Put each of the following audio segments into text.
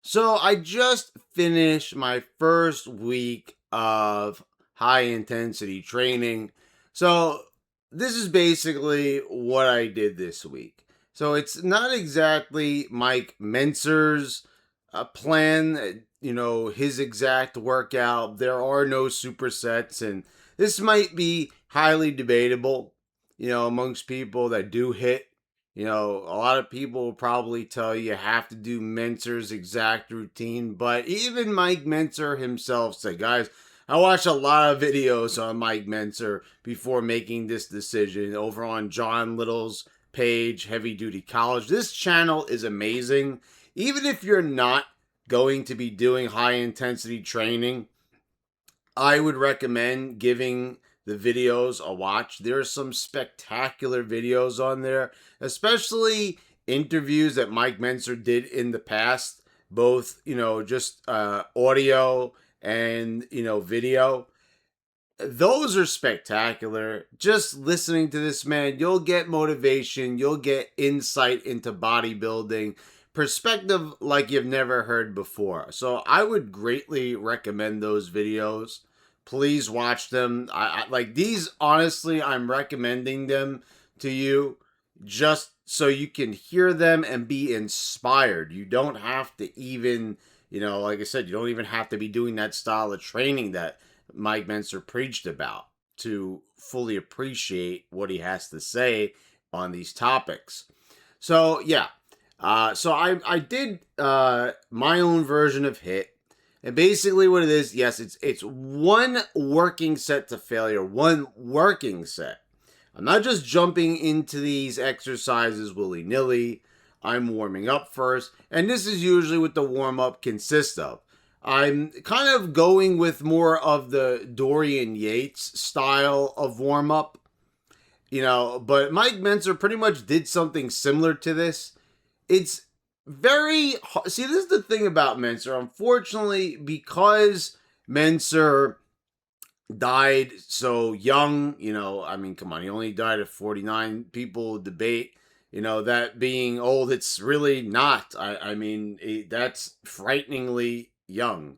So I just finished my first week of high intensity training. So this is basically what I did this week. So it's not exactly Mike Mentzer's plan, his exact workout. There are no supersets, and this might be highly debatable, amongst people that do hit. A lot of people will probably tell you have to do Mentzer's exact routine, but even Mike Mentzer himself said, guys, I watched a lot of videos on Mike Mentzer before making this decision over on John Little's page, Heavy Duty College. This channel is amazing. Even if you're not going to be doing high intensity training, I would recommend giving the videos a watch. There are some spectacular videos on there, especially interviews that Mike Mentzer did in the past, both, just audio and, video. Those are spectacular. Just listening to this man, you'll get motivation, you'll get insight into bodybuilding, perspective like you've never heard before. So I would greatly recommend those videos. Please watch them. I like these. Honestly, I'm recommending them to you just so you can hear them and be inspired. You don't have to even, like I said, you don't even have to be doing that style of training that Mike Mentzer preached about to fully appreciate what he has to say on these topics. So yeah, so I did my own version of HIT, and basically what it is, yes, it's one working set to failure, one working set. I'm not just jumping into these exercises willy nilly. I'm warming up first, and this is usually what the warm up consists of. I'm kind of going with more of the Dorian Yates style of warm up, but Mike Mentzer pretty much did something similar to this. It's very see, this is the thing about Mentzer. Unfortunately, because Mentzer died so young, I mean, come on, he only died at 49. People debate, that being old. It's really not. I mean, that's frighteningly young.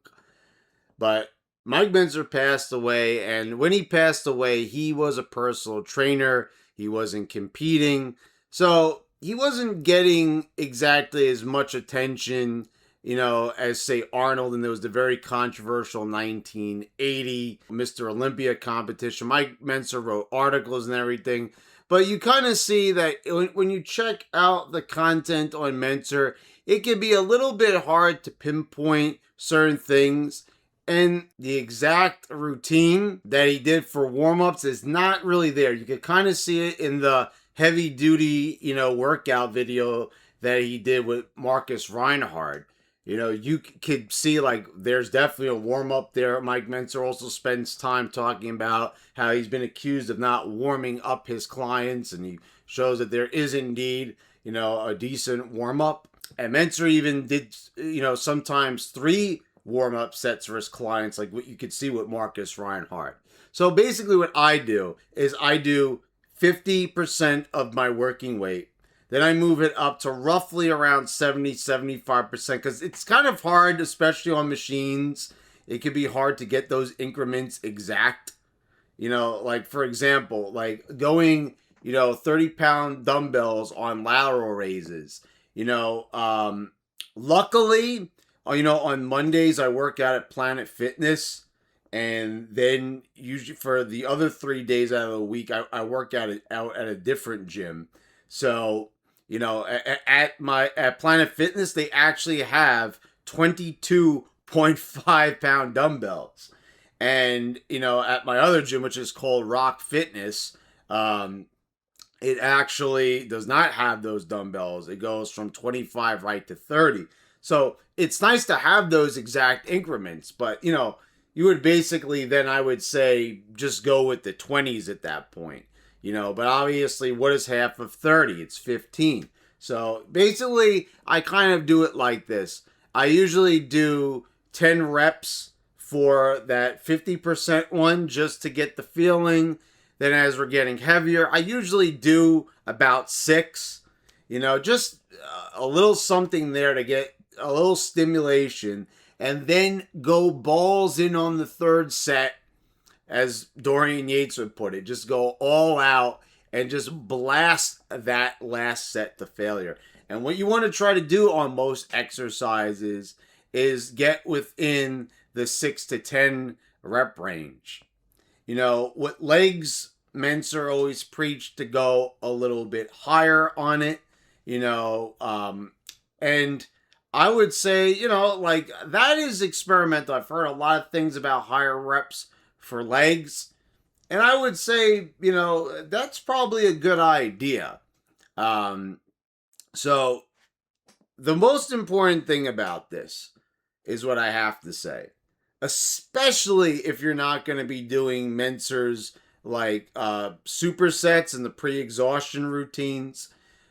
But Mike Mentzer passed away, and when he passed away, he was a personal trainer. He wasn't competing. So he wasn't getting exactly as much attention, as say Arnold, and there was the very controversial 1980 Mr. Olympia competition. Mike Mentzer wrote articles and everything. But you kind of see that when you check out the content on Mentzer, it can be a little bit hard to pinpoint certain things. And the exact routine that he did for warm-ups is not really there. You can kind of see it in the heavy duty, workout video that he did with Marcus Reinhardt. You could see like there's definitely a warm up there. Mike Mentzer also spends time talking about how he's been accused of not warming up his clients, and he shows that there is indeed, a decent warm up. And Mentzer even did, sometimes 3 warm up sets for his clients, like what you could see with Marcus Reinhardt. So basically, what I do is I do 50% of my working weight. Then I move it up to roughly around 70-75% because it's kind of hard, especially on machines. It can be hard to get those increments exact. Like for example, like going, 30-pound dumbbells on lateral raises. Luckily, on Mondays I work out at Planet Fitness, and then usually for the other 3 days out of the week, I work out at a different gym. So at Planet Fitness, they actually have 22.5-pound dumbbells, and at my other gym, which is called Rock Fitness, it actually does not have those dumbbells. It goes from 25 right to 30. So it's nice to have those exact increments, but you would basically then, I would say, just go with the 20s at that point. But obviously, what is half of 30? It's 15. So basically, I kind of do it like this. I usually do 10 reps for that 50% one just to get the feeling. Then as we're getting heavier, I usually do about 6, just a little something there to get a little stimulation, and then go balls in on the third set, as Dorian Yates would put it. Just go all out and just blast that last set to failure. And what you want to try to do on most exercises is get within the 6 to 10 rep range. With legs, Mentzer always preached to go a little bit higher on it, and I would say, like that is experimental. I've heard a lot of things about higher reps for legs, and I would say, that's probably a good idea. So the most important thing about this is what I have to say, especially if you're not going to be doing Mentzer's like supersets and the pre-exhaustion routines.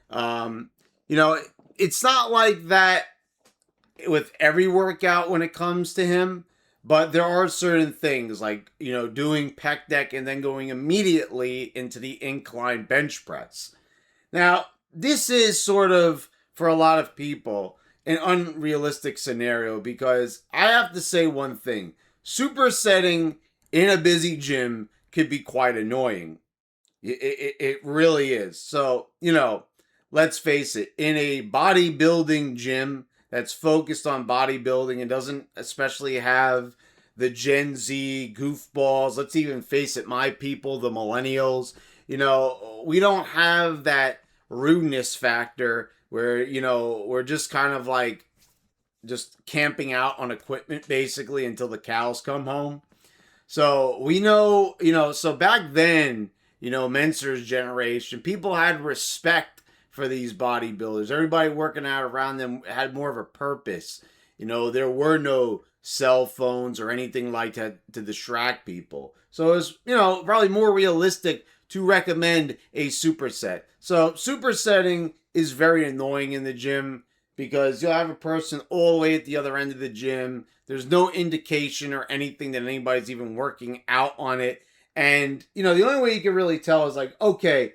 It's not like that with every workout when it comes to him, but there are certain things like, doing pec deck and then going immediately into the incline bench press. Now, this is sort of, for a lot of people, an unrealistic scenario because I have to say one thing. Supersetting in a busy gym could be quite annoying. It really is. So, let's face it, in a bodybuilding gym that's focused on bodybuilding and doesn't especially have the Gen Z goofballs, let's even face it, my people, the millennials, we don't have that rudeness factor where, we're just kind of like just camping out on equipment basically until the cows come home. So we know, so back then, Mentzer's generation, people had respect for these bodybuilders. Everybody working out around them had more of a purpose. There were no cell phones or anything like that to distract people. So it was, probably more realistic to recommend a superset. So supersetting is very annoying in the gym because you'll have a person all the way at the other end of the gym. There's no indication or anything that anybody's even working out on it. And, the only way you can really tell is like, okay,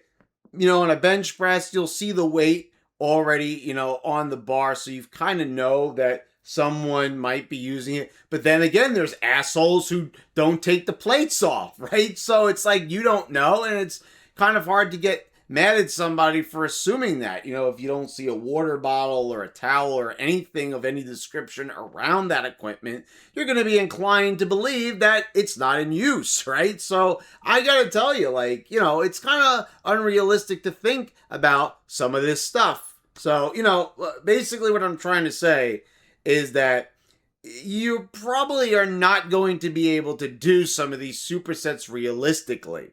on a bench press, you'll see the weight already, on the bar. So you kind of know that someone might be using it. But then again, there's assholes who don't take the plates off, right? So it's like you don't know, and it's kind of hard to get mad at somebody for assuming that. If you don't see a water bottle or a towel or anything of any description around that equipment, you're going to be inclined to believe that it's not in use, right? So I got to tell you, like, it's kind of unrealistic to think about some of this stuff. So, basically what I'm trying to say is that you probably are not going to be able to do some of these supersets realistically.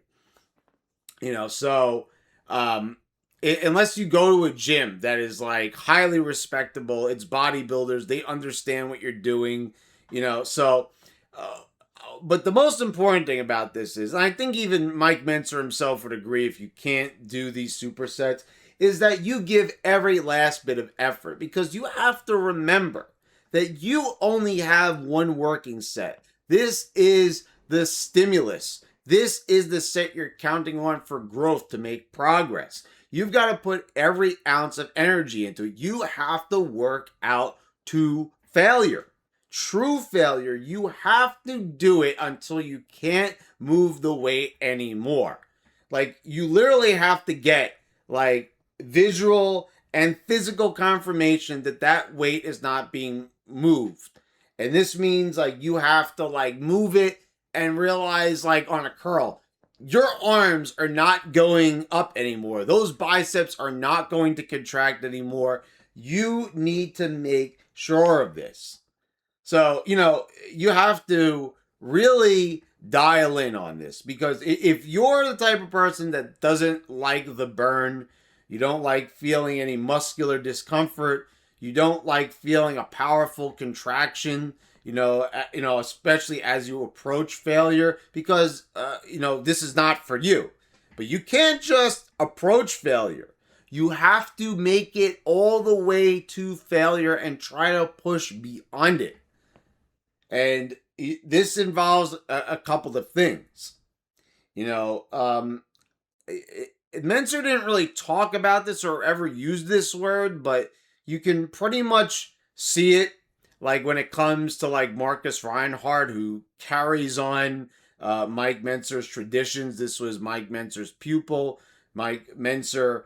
Unless you go to a gym that is like highly respectable, it's bodybuilders, they understand what you're doing, but the most important thing about this is, and I think even Mike Mentzer himself would agree if you can't do these supersets, is that you give every last bit of effort because you have to remember that you only have one working set. This is the stimulus. This is the set you're counting on for growth to make progress. You've got to put every ounce of energy into it. You have to work out to failure. True failure. You have to do it until you can't move the weight anymore. Like, you literally have to get, like, visual and physical confirmation that that weight is not being moved. And this means, like, you have to, like, move it and realize, like, on a curl, your arms are not going up anymore. Those biceps are not going to contract anymore. You need to make sure of this. So, you have to really dial in on this because if you're the type of person that doesn't like the burn, you don't like feeling any muscular discomfort, you don't like feeling a powerful contraction, especially as you approach failure, because, this is not for you. But you can't just approach failure. You have to make it all the way to failure and try to push beyond it. And this involves a couple of things. Mentzer didn't really talk about this or ever use this word, but you can pretty much see it like when it comes to like Marcus Reinhardt, who carries on Mike Mentzer's traditions. This was Mike Mentzer's pupil. Mike Mentzer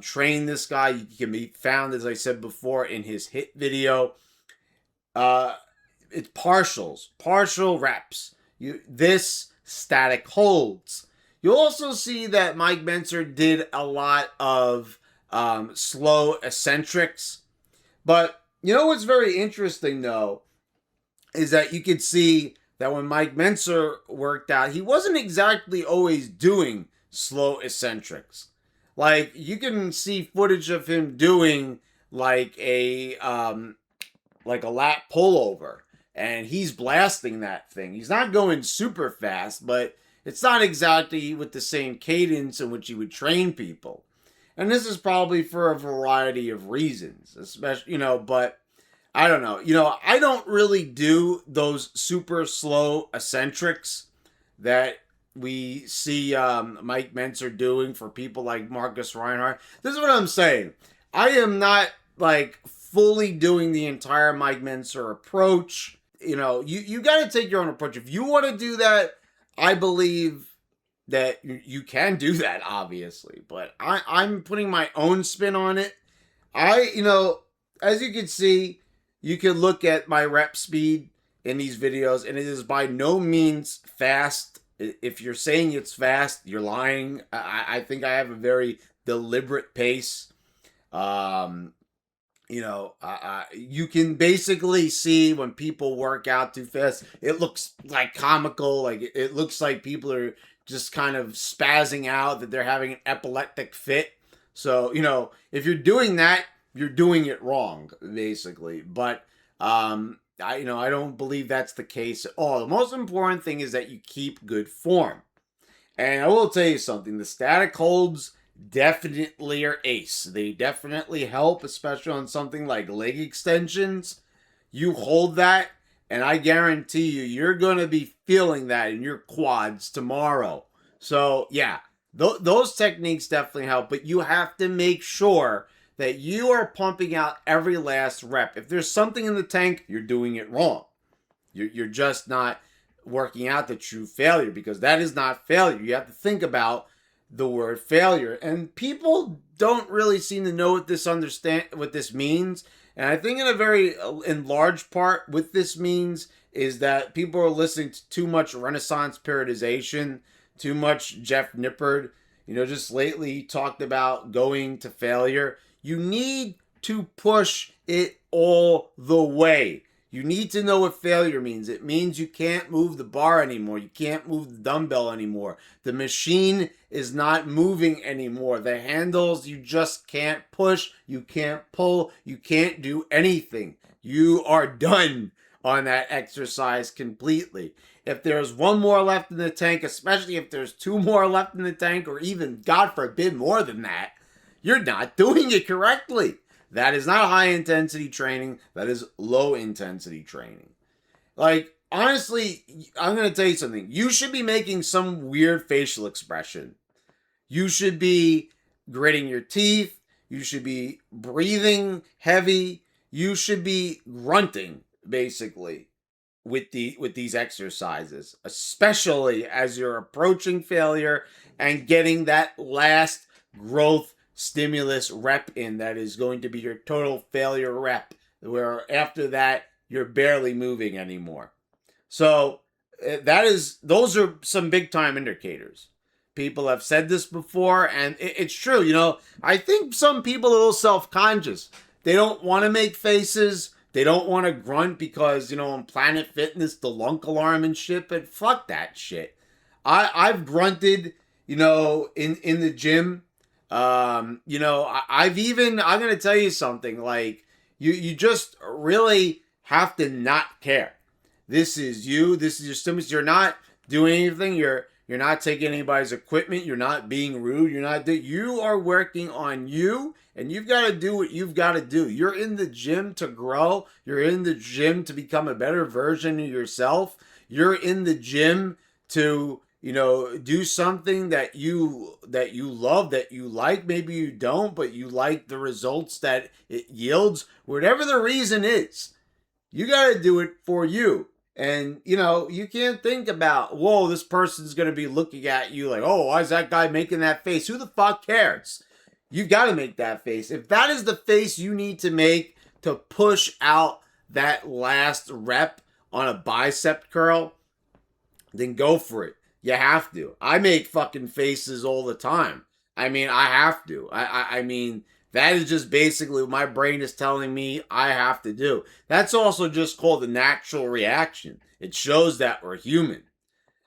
trained this guy. He can be found, as I said before, in his hit video. Uh, it's partial reps. This static holds. You'll also see that Mike Mentzer did a lot of slow eccentrics. But you know what's very interesting, though, is that you could see that when Mike Mentzer worked out, he wasn't exactly always doing slow eccentrics. Like, you can see footage of him doing like a lat pullover, and he's blasting that thing. He's not going super fast, but it's not exactly with the same cadence in which he would train people. And this is probably for a variety of reasons, especially, but I don't know. I don't really do those super slow eccentrics that we see Mike Mentzer doing for people like Marcus Reinhardt. This is what I'm saying. I am not like fully doing the entire Mike Mentzer approach. You got to take your own approach. If you want to do that, I believe that you can do that, obviously. But I'm putting my own spin on it. As you can see, you can look at my rep speed in these videos, and it is by no means fast. If you're saying it's fast, you're lying. I think I have a very deliberate pace. You can basically see when people work out too fast, it looks like comical. Like it looks like people are just kind of spazzing out, that they're having an epileptic fit. So, if you're doing that, you're doing it wrong, basically. But I don't believe that's the case at all. The most important thing is that you keep good form. And I will tell you something, the static holds definitely are ace. They definitely help, especially on something like leg extensions. You hold that, and I guarantee you're going to be feeling that in your quads tomorrow. So, yeah, those techniques definitely help, but you have to make sure that you are pumping out every last rep. If there's something in the tank, you're doing it wrong. You're just not working out the true failure, because that is not failure. You have to think about the word failure, and people don't really seem to know what this means. And I think in large part what this means is that people are listening to too much Renaissance periodization, too much Jeff Nippard. Just lately he talked about going to failure. You need to push it all the way. You need to know what failure means. It means you can't move the bar anymore. You can't move the dumbbell anymore. The machine is not moving anymore. The handles, you just can't push. You can't pull. You can't do anything. You are done on that exercise completely. If there's one more left in the tank, especially if there's two more left in the tank, or even, God forbid, more than that, you're not doing it correctly. That is not high intensity training. That is low intensity training. Like, honestly, I'm going to tell you something. You should be making some weird facial expression. You should be gritting your teeth. You should be breathing heavy. You should be grunting, basically, with these exercises, especially as you're approaching failure and getting that last growth stimulus rep in that is going to be your total failure rep, where after that you're barely moving anymore. So those are some big time indicators. People have said this before, and it's true. I think some people are a little self-conscious. They don't want to make faces. They don't want to grunt because, on Planet Fitness, the lunk alarm and shit, but fuck that shit. I've grunted, in the gym. I'm going to tell you something, like, you just really have to not care. This is you. This is your stimulus. You're not doing anything. You're not taking anybody's equipment. You're not being rude. You are working on you, and you've got to do what you've got to do. You're in the gym to grow. You're in the gym to become a better version of yourself. You're in the gym to do something that you love, that you like. Maybe you don't, but you like the results that it yields. Whatever the reason is, you got to do it for you. And, you can't think about, whoa, this person's going to be looking at you like, oh, why is that guy making that face? Who the fuck cares? You got to make that face. If that is the face you need to make to push out that last rep on a bicep curl, then go for it. You have to. I make fucking faces all the time. I mean, I have to. I mean, that is just basically what my brain is telling me I have to do. That's also just called a natural reaction. It shows that we're human.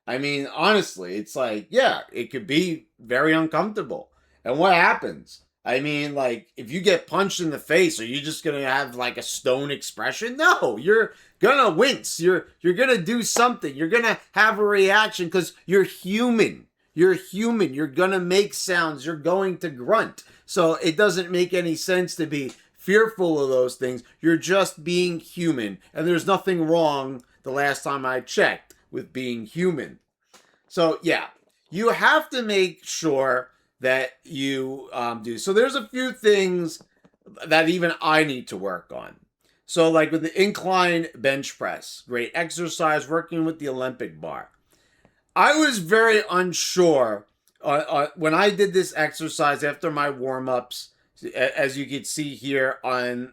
I mean, honestly, it's like, yeah, it could be very uncomfortable. And what happens? I mean, like, if you get punched in the face, are you just gonna have like a stone expression? No, you're gonna wince. You're gonna do something. You're gonna have a reaction because you're human. You're human. You're gonna make sounds. You're going to grunt. So it doesn't make any sense to be fearful of those things. You're just being human. And there's nothing wrong, the last time I checked, with being human. So yeah, you have to make sure that you do. So there's a few things that even I need to work on. So like with the incline bench press, great exercise, working with the Olympic bar. I was very unsure when I did this exercise after my warm-ups, as you can see here on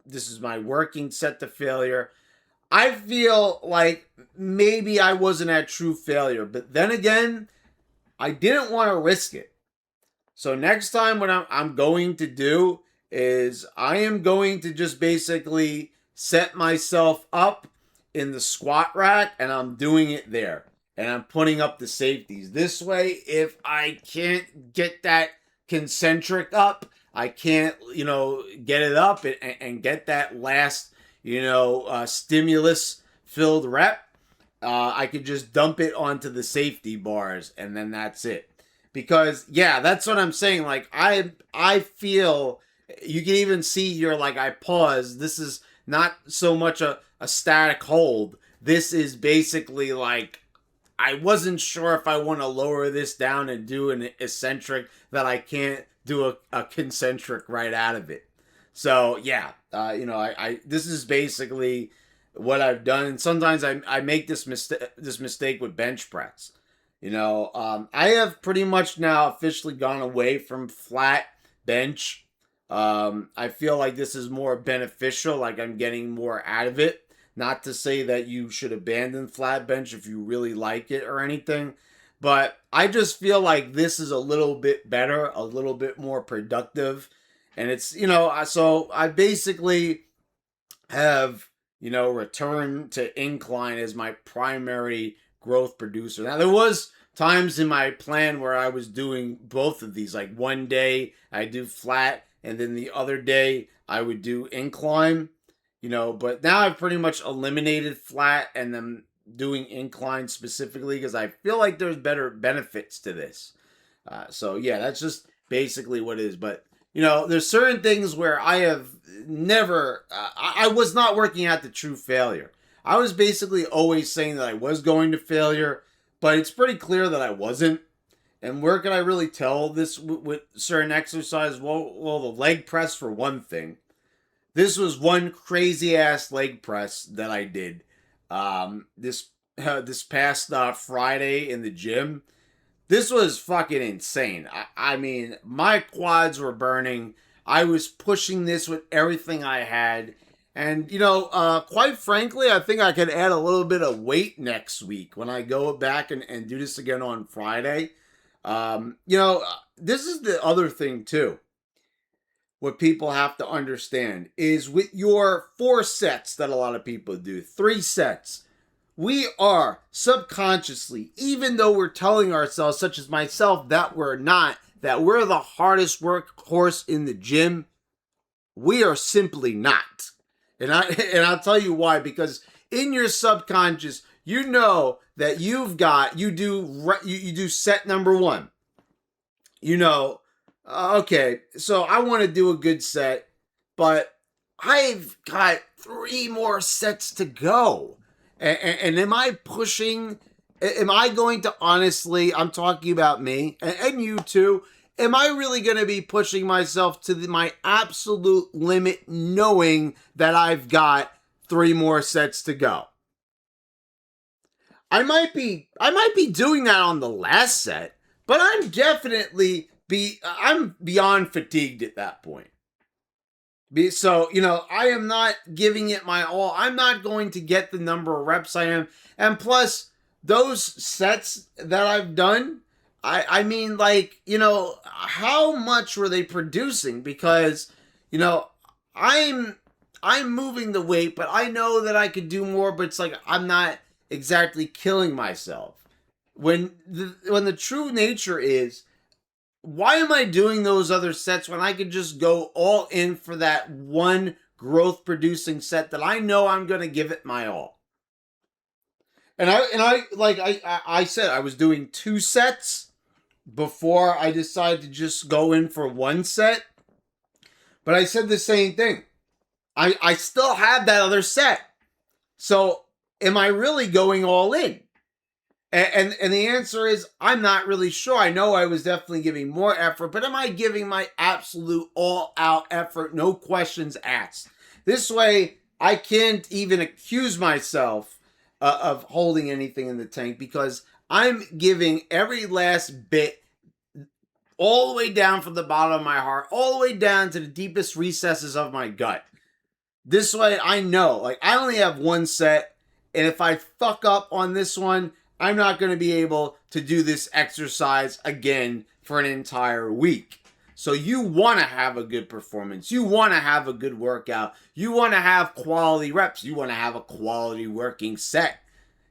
this is my working set to failure. I feel like maybe I wasn't at true failure, but then again, I didn't want to risk it. So next time what I'm going to do is I am going to just basically set myself up in the squat rack and I'm doing it there. And I'm putting up the safeties. This way, if I can't get that concentric up, I can't, get it up and get that last, stimulus filled rep. I could just dump it onto the safety bars and then that's it. Because yeah, that's what I'm saying. Like I feel, you can even see here, like I pause. This is not so much a static hold. This is basically like, I wasn't sure if I want to lower this down and do an eccentric that I can't do a concentric right out of it. So yeah, I this is basically what I've done. And sometimes I make this mistake with bench press. I have pretty much now officially gone away from flat bench. I feel like this is more beneficial, like I'm getting more out of it. Not to say that you should abandon flat bench if you really like it or anything, but I just feel like this is a little bit better, a little bit more productive. And it's, so I basically have, returned to incline as my primary growth producer. Now, there was times in my plan where I was doing both of these. Like one day I do flat and then the other day I would do incline. But now I've pretty much eliminated flat and then doing incline specifically because I feel like there's better benefits to this. So yeah, that's just basically what it is. But, there's certain things where I have never, I was not working at the true failure. I was basically always saying that I was going to failure, but it's pretty clear that I wasn't. And where can I really tell this with certain exercises? Well, the leg press for one thing. This was one crazy ass leg press that I did this past Friday in the gym. This was fucking insane. I mean, my quads were burning. I was pushing this with everything I had. And, quite frankly, I think I could add a little bit of weight next week when I go back and do this again on Friday. This is the other thing, too. What people have to understand is with your 4 sets that a lot of people do, 3 sets, we are subconsciously, even though we're telling ourselves, such as myself, that we're not, that we're the hardest workhorse in the gym, we are simply not. And I'll tell you why, because in your subconscious, you know that you do set number 1. Okay, so I want to do a good set, but I've got 3 more sets to go. And am I pushing Am I going to honestly, I'm talking about me and you too, am I really going to be pushing myself to my absolute limit knowing that I've got 3 more sets to go? I might be doing that on the last set, but I'm beyond fatigued at that point. So, I am not giving it my all. I'm not going to get the number of reps I am. And plus, those sets that I've done, I mean, like, how much were they producing? Because, I'm moving the weight, but I know that I could do more, but it's like I'm not exactly killing myself. When the true nature is, why am I doing those other sets when I could just go all in for that one growth producing set that I know I'm going to give it my all? And I said I was doing 2 sets before I decided to just go in for 1 set. But I said the same thing. I still have that other set. So am I really going all in? And the answer is, I'm not really sure. I know I was definitely giving more effort, but am I giving my absolute all-out effort, no questions asked? This way, I can't even accuse myself of holding anything in the tank, because I'm giving every last bit all the way down from the bottom of my heart, all the way down to the deepest recesses of my gut. This way, I know, like, I only have 1 set, and if I fuck up on this one, I'm not going to be able to do this exercise again for an entire week. So you want to have a good performance. You want to have a good workout. You want to have quality reps. You want to have a quality working set.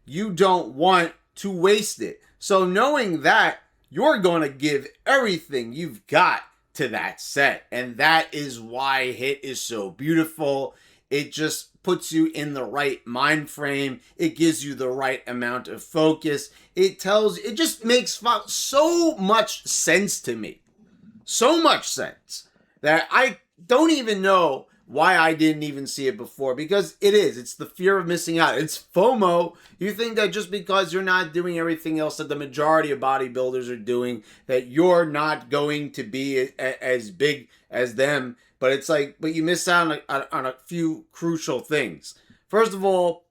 You don't want to waste it. So knowing that, you're going to give everything you've got to that set. And that is why HIIT is so beautiful. It just puts you in the right mind frame. It gives you the right amount of focus. It just makes so much sense to me. So much sense that I don't even know why I didn't even see it before, because it's the fear of missing out. It's FOMO. You think that just because you're not doing everything else that the majority of bodybuilders are doing, that you're not going to be as big as them. But it's like, but you miss out on a few crucial things. First of all,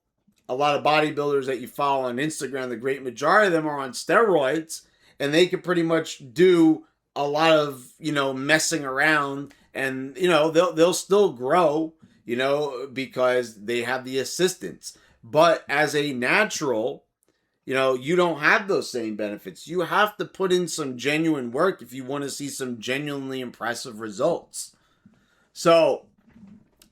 a lot of bodybuilders that you follow on Instagram, the great majority of them are on steroids, and they can pretty much do a lot of, messing around, and, they'll still grow, because they have the assistance. But as a natural, you don't have those same benefits. You have to put in some genuine work if you want to see some genuinely impressive results. So,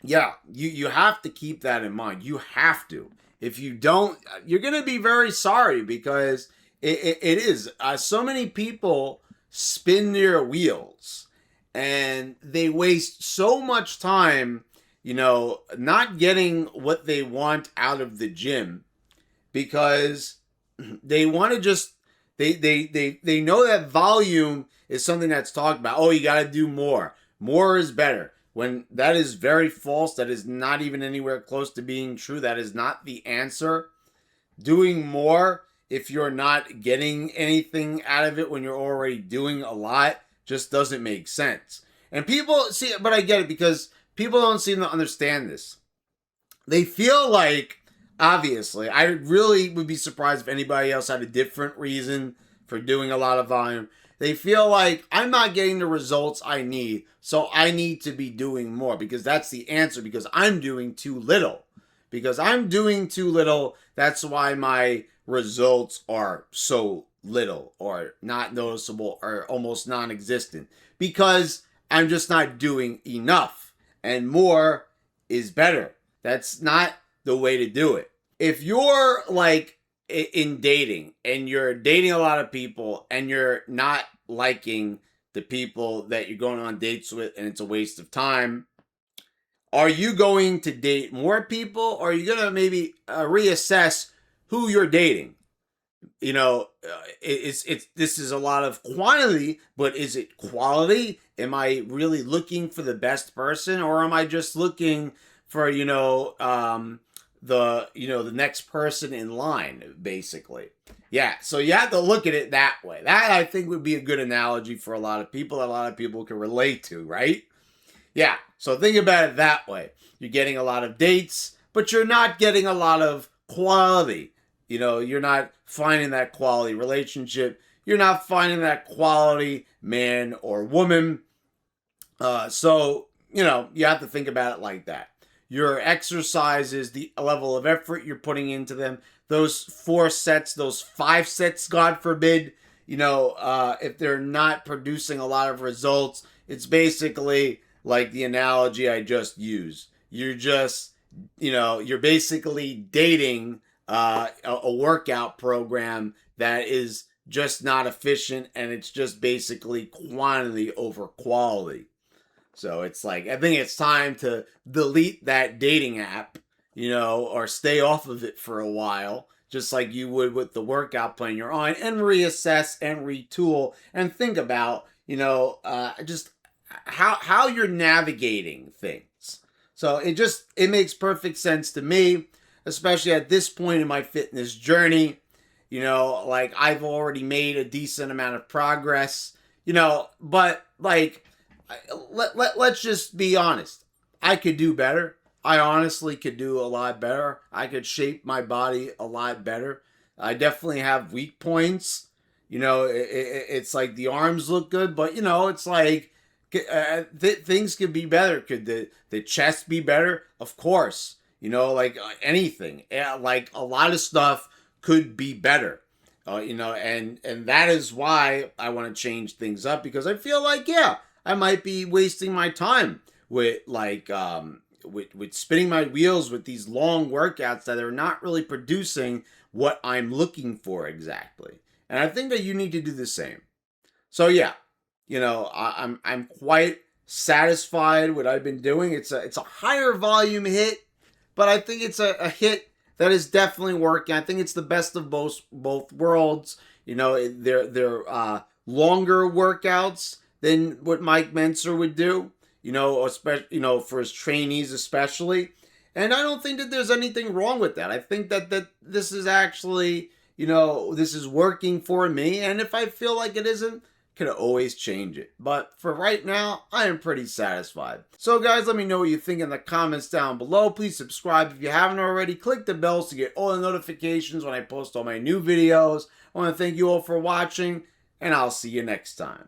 yeah, you have to keep that in mind. You have to. If you don't, you're going to be very sorry, because it is. So many people spin their wheels and they waste so much time, not getting what they want out of the gym, because they want to just, they know that volume is something that's talked about. Oh, you got to do more. More is better. When that is very false. That is not even anywhere close to being true. That is not the answer. Doing more, if you're not getting anything out of it when you're already doing a lot, just doesn't make sense. And people see, but I get it, because people don't seem to understand this. They feel like, obviously, I really would be surprised if anybody else had a different reason for doing a lot of volume. They feel like, I'm not getting the results I need, so I need to be doing more, because that's the answer, because I'm doing too little. Because I'm doing too little, that's why my results are so little, or not noticeable, or almost non-existent. Because I'm just not doing enough, and more is better. That's not the way to do it. If you're like in dating, and you're dating a lot of people, and you're not liking the people that you're going on dates with, and it's a waste of time, are you going to date more people, or are you going to maybe reassess who you're dating? This is a lot of quantity, but is it quality? Am I really looking for the best person, or am I just looking for, the next person in line, basically. Yeah, so you have to look at it that way. That, I think, would be a good analogy for a lot of people that a lot of people can relate to, right? Yeah, so think about it that way. You're getting a lot of dates, but you're not getting a lot of quality. You're not finding that quality relationship. You're not finding that quality man or woman. So, you have to think about it like that. Your exercises, the level of effort you're putting into them, those 4 sets, those 5 sets, God forbid, if they're not producing a lot of results, it's basically like the analogy I just used. You're basically dating a workout program that is just not efficient, and it's just basically quantity over quality. So it's like, I think it's time to delete that dating app, or stay off of it for a while, just like you would with the workout plan you're on, and reassess and retool and think about, just how you're navigating things. So it makes perfect sense to me, especially at this point in my fitness journey. Like, I've already made a decent amount of progress, but like, let's just be honest. I could do better. I honestly could do a lot better. I could shape my body a lot better. I definitely have weak points. It's like the arms look good, but it's like things could be better. Could the chest be better? Of course. Like anything. Like a lot of stuff could be better. And that is why I want to change things up, because I feel like, yeah, I might be wasting my time with with spinning my wheels with these long workouts that are not really producing what I'm looking for exactly. And I think that you need to do the same. So yeah, I'm quite satisfied with what I've been doing. It's a higher volume hit, but I think it's a hit that is definitely working. I think it's the best of both worlds. They're longer workouts than what Mike Mentzer would do, especially, for his trainees especially. And I don't think that there's anything wrong with that. I think that this is actually, this is working for me. And if I feel like it isn't, can always change it. But for right now, I am pretty satisfied. So guys, let me know what you think in the comments down below. Please subscribe if you haven't already. Click the bells to get all the notifications when I post all my new videos. I want to thank you all for watching, and I'll see you next time.